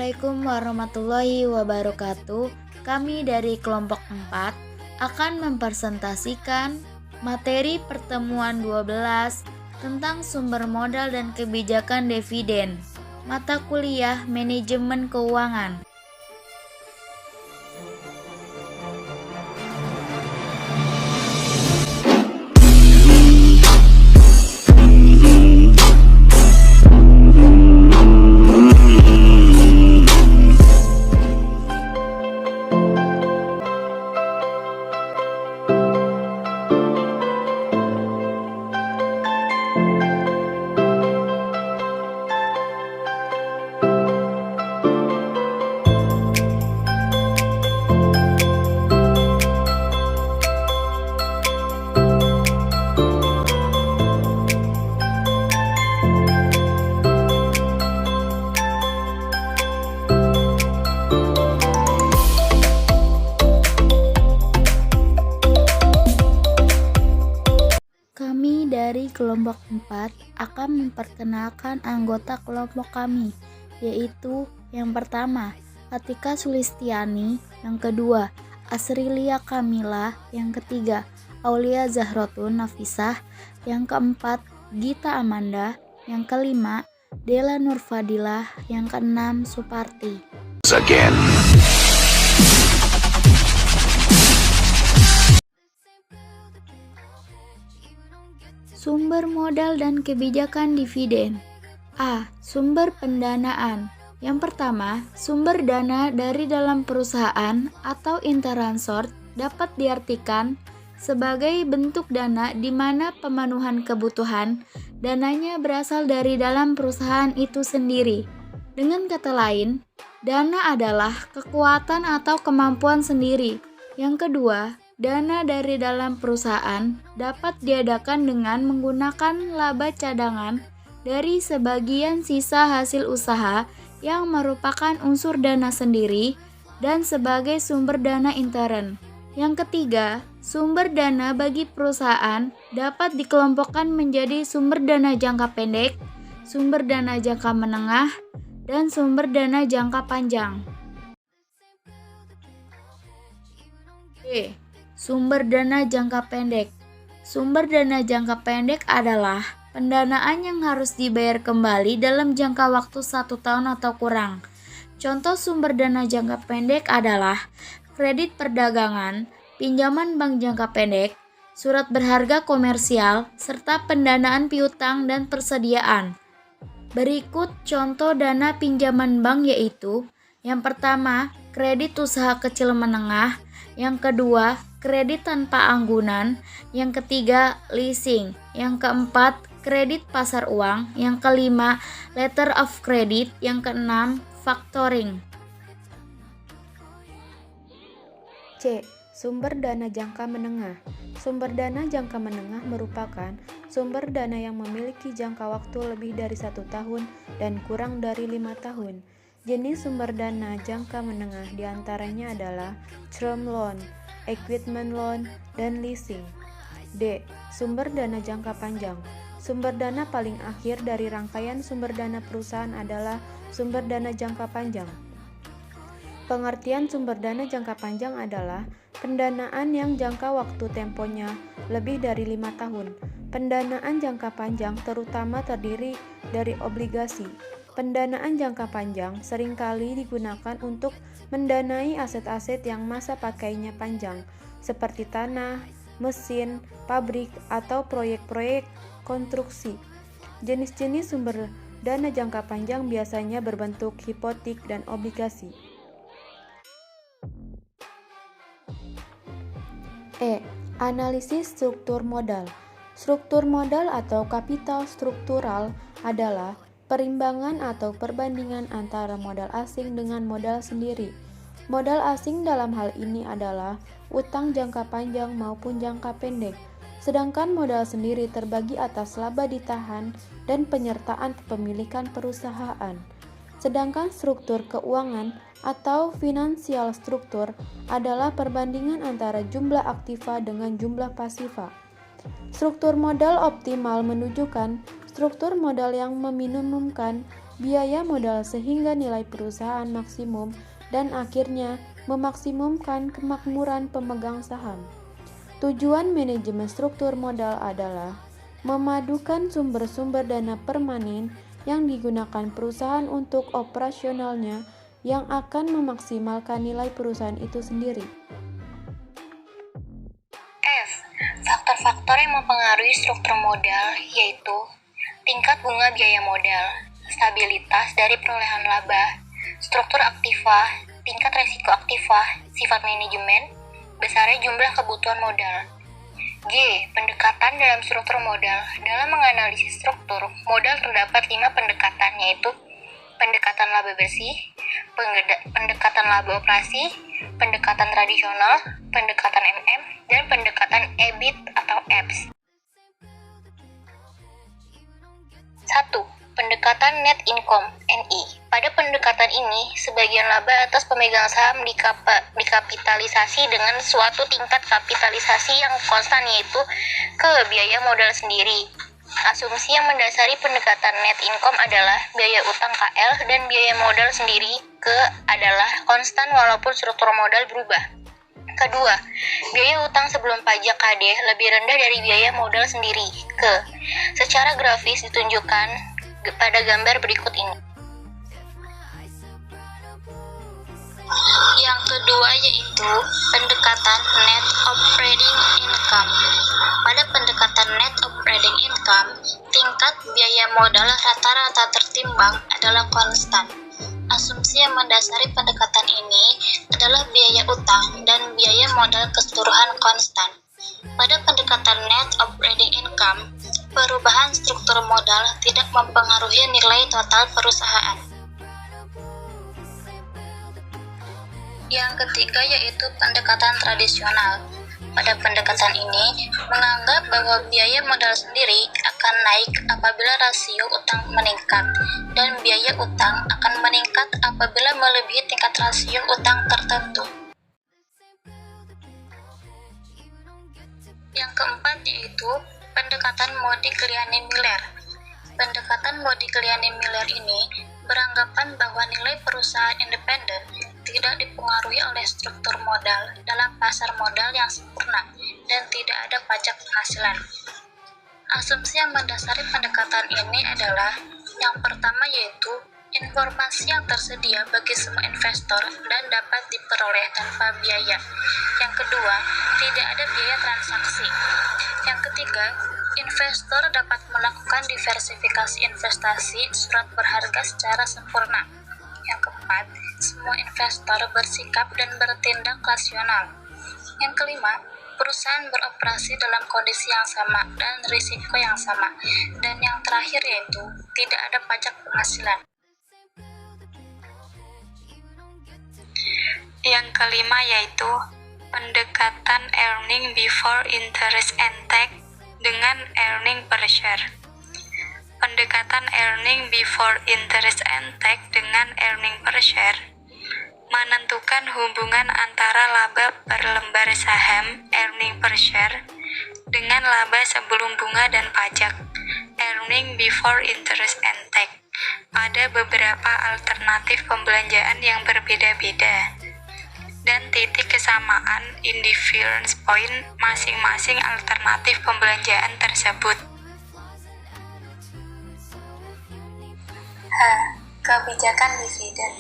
Assalamualaikum warahmatullahi wabarakatuh. Kami dari kelompok 4 akan mempresentasikan materi pertemuan 12 tentang sumber modal dan kebijakan dividen, mata kuliah manajemen keuangan. Kami dari kelompok 4 akan memperkenalkan anggota kelompok kami, yaitu yang pertama, Atika Sulistiani, yang kedua, Asrilia Kamila, yang ketiga, Aulia Zahratun Nafisah, yang keempat, Gita Amanda, yang kelima, Dela Nurfadilah, yang keenam, Suparti. Again. Sumber modal dan kebijakan dividen. A. Sumber pendanaan. Yang pertama, sumber dana dari dalam perusahaan atau interansor dapat diartikan sebagai bentuk dana di mana pemenuhan kebutuhan dananya berasal dari dalam perusahaan itu sendiri. Dengan kata lain, dana adalah kekuatan atau kemampuan sendiri. Yang kedua, dana dari dalam perusahaan dapat diadakan dengan menggunakan laba cadangan dari sebagian sisa hasil usaha yang merupakan unsur dana sendiri dan sebagai sumber dana intern. Yang ketiga, sumber dana bagi perusahaan dapat dikelompokkan menjadi sumber dana jangka pendek, sumber dana jangka menengah, dan sumber dana jangka panjang. B. Sumber dana jangka pendek. Sumber dana jangka pendek adalah pendanaan yang harus dibayar kembali dalam jangka waktu 1 tahun atau kurang. Contoh sumber dana jangka pendek adalah kredit perdagangan, pinjaman bank jangka pendek, surat berharga komersial, serta pendanaan piutang dan persediaan. Berikut contoh dana pinjaman bank yaitu: yang pertama, kredit usaha kecil menengah, yang kedua, kredit tanpa anggunan, yang ketiga, leasing, yang keempat, kredit pasar uang, yang kelima, letter of credit, yang keenam, factoring. C. Sumber dana jangka menengah. Sumber dana jangka menengah merupakan sumber dana yang memiliki jangka waktu lebih dari 1 tahun dan kurang dari 5 tahun. Jenis sumber dana jangka menengah diantaranya adalah term loan, equipment loan, dan leasing. D. Sumber dana jangka panjang. Sumber dana paling akhir dari rangkaian sumber dana perusahaan adalah sumber dana jangka panjang. Pengertian sumber dana jangka panjang adalah pendanaan yang jangka waktu temponya lebih dari 5 tahun. Pendanaan jangka panjang terutama terdiri dari obligasi. Pendanaan jangka panjang seringkali digunakan untuk mendanai aset-aset yang masa pakainya panjang, seperti tanah, mesin, pabrik, atau proyek-proyek konstruksi. Jenis-jenis sumber dana jangka panjang biasanya berbentuk hipotek dan obligasi. E. Analisis struktur modal. Struktur modal atau kapital struktural adalah perimbangan atau perbandingan antara modal asing dengan modal sendiri. Modal asing dalam hal ini adalah utang jangka panjang maupun jangka pendek, sedangkan modal sendiri terbagi atas laba ditahan dan penyertaan kepemilikan perusahaan. Sedangkan struktur keuangan atau financial struktur adalah perbandingan antara jumlah aktiva dengan jumlah pasiva. Struktur modal optimal menunjukkan struktur modal yang meminimumkan biaya modal sehingga nilai perusahaan maksimum dan akhirnya memaksimumkan kemakmuran pemegang saham. Tujuan manajemen struktur modal adalah memadukan sumber-sumber dana permanen yang digunakan perusahaan untuk operasionalnya yang akan memaksimalkan nilai perusahaan itu sendiri. F. Faktor-faktor yang mempengaruhi struktur modal yaitu tingkat bunga biaya modal, stabilitas dari perolehan laba, struktur aktiva, tingkat resiko aktiva, sifat manajemen, besarnya jumlah kebutuhan modal. G. Pendekatan dalam struktur modal. Dalam menganalisis struktur modal terdapat 5 pendekatan, yaitu pendekatan laba bersih, pendekatan laba operasi, pendekatan tradisional, pendekatan MM, dan pendekatan EBIT atau EPS. 1. Pendekatan net income (NI). Pada pendekatan ini, sebagian laba atas pemegang saham dikapitalisasi dengan suatu tingkat kapitalisasi yang konstan, yaitu ke biaya modal sendiri. Asumsi yang mendasari pendekatan net income adalah biaya utang KL dan biaya modal sendiri ke adalah konstan walaupun struktur modal berubah. Kedua, biaya utang sebelum pajak KD lebih rendah dari biaya modal sendiri ke. Secara grafis ditunjukkan pada gambar berikut ini. Yang kedua yaitu pendekatan net operating income. Pada pendekatan net operating income, tingkat biaya modal rata-rata tertimbang adalah konstan. Asumsi yang mendasari pendekatan ini adalah biaya utang dan biaya modal keseluruhan konstan. Pada pendekatan net operating income, perubahan struktur modal tidak mempengaruhi nilai total perusahaan. Yang ketiga yaitu pendekatan tradisional. Pada pendekatan ini, menganggap bahwa biaya modal sendiri akan naik apabila rasio utang meningkat, dan biaya utang akan meningkat apabila melebihi tingkat rasio utang tertentu. Yang keempat yaitu pendekatan Modigliani-Miller. Pendekatan Modigliani-Miller ini beranggapan bahwa nilai perusahaan independen tidak dipengaruhi oleh struktur modal dalam pasar modal yang sempurna dan tidak ada pajak penghasilan. Asumsi yang mendasari pendekatan ini adalah yang pertama yaitu informasi yang tersedia bagi semua investor dan dapat diperoleh tanpa biaya. Yang kedua, tidak ada biaya transaksi. Yang ketiga, investor dapat melakukan diversifikasi investasi surat berharga secara sempurna. Yang keempat, semua investor bersikap dan bertindak rasional. Yang kelima, perusahaan beroperasi dalam kondisi yang sama dan risiko yang sama. Dan yang terakhir yaitu tidak ada pajak penghasilan. Yang kelima yaitu pendekatan earning before interest and tax dengan earning per share. Pendekatan earning before interest and tax dengan earning per share menentukan hubungan antara laba per lembar saham earning per share dengan laba sebelum bunga dan pajak earning before interest and tax pada beberapa alternatif pembelanjaan yang berbeda-beda, dan titik kesamaan in difference point masing-masing alternatif pembelanjaan tersebut. Kebijakan dividen.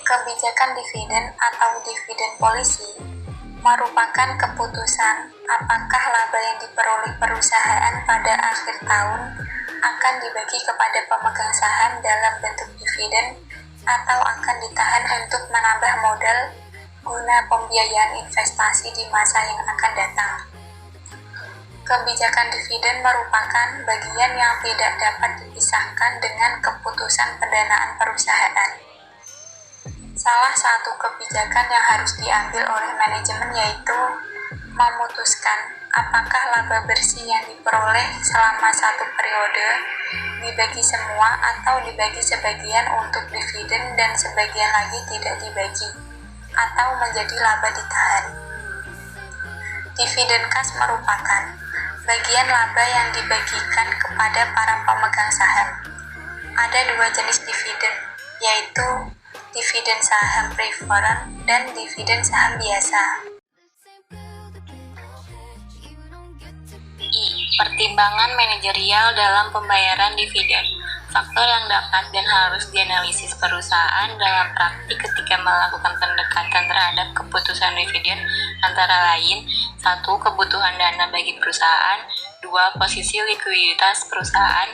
Kebijakan dividen atau dividen policy merupakan keputusan apakah laba yang diperoleh perusahaan pada akhir tahun akan dibagi kepada pemegang saham dalam bentuk dividen atau akan ditahan untuk menambah modal guna pembiayaan investasi di masa yang akan datang. Kebijakan dividen merupakan bagian yang tidak dapat dipisahkan dengan keputusan pendanaan perusahaan. Salah satu kebijakan yang harus diambil oleh manajemen yaitu memutuskan apakah laba bersih yang diperoleh selama satu periode dibagi semua atau dibagi sebagian untuk dividen dan sebagian lagi tidak dibagi, atau menjadi laba ditahan. Dividen kas merupakan bagian laba yang dibagikan kepada para pemegang saham. Ada dua jenis dividen, yaitu dividen saham preferred dan dividen saham biasa. I. Pertimbangan manajerial dalam pembayaran dividen. Faktor yang dapat dan harus dianalisis perusahaan dalam praktik ketika melakukan pendekatan terhadap keputusan dividen antara lain: 1. Kebutuhan dana bagi perusahaan, 2. Posisi likuiditas perusahaan,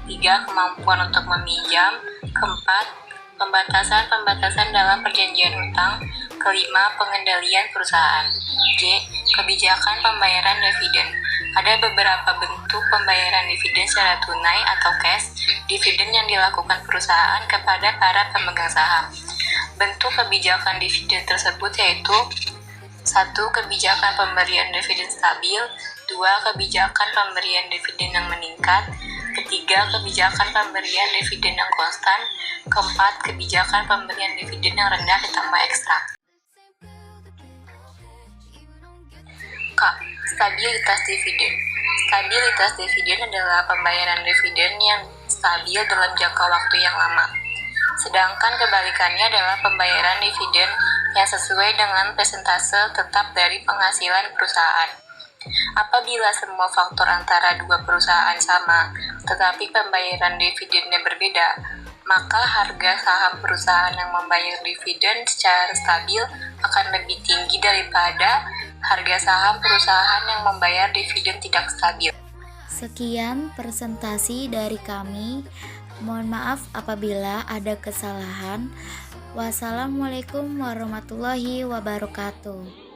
3. Kemampuan untuk meminjam, 4. Pembatasan dalam perjanjian hutang, 5. Pengendalian perusahaan. J. Kebijakan pembayaran dividen. Ada beberapa bentuk pembayaran dividen secara tunai atau cash dividen yang dilakukan perusahaan kepada para pemegang saham. Bentuk kebijakan dividen tersebut yaitu: 1. Kebijakan pemberian dividen stabil, 2. Kebijakan pemberian dividen yang meningkat, 3. Kebijakan pemberian dividen yang konstan, 4. Kebijakan pemberian dividen yang rendah ditambah ekstra. K. Stabilitas dividen. Stabilitas dividen adalah pembayaran dividen yang stabil dalam jangka waktu yang lama. Sedangkan kebalikannya adalah pembayaran dividen yang sesuai dengan persentase tetap dari penghasilan perusahaan. Apabila semua faktor antara dua perusahaan sama, tetapi pembayaran dividennya berbeda, maka harga saham perusahaan yang membayar dividen secara stabil akan lebih tinggi daripada harga saham perusahaan yang membayar dividen tidak stabil. Sekian presentasi dari kami. Mohon maaf apabila ada kesalahan. Wassalamualaikum warahmatullahi wabarakatuh.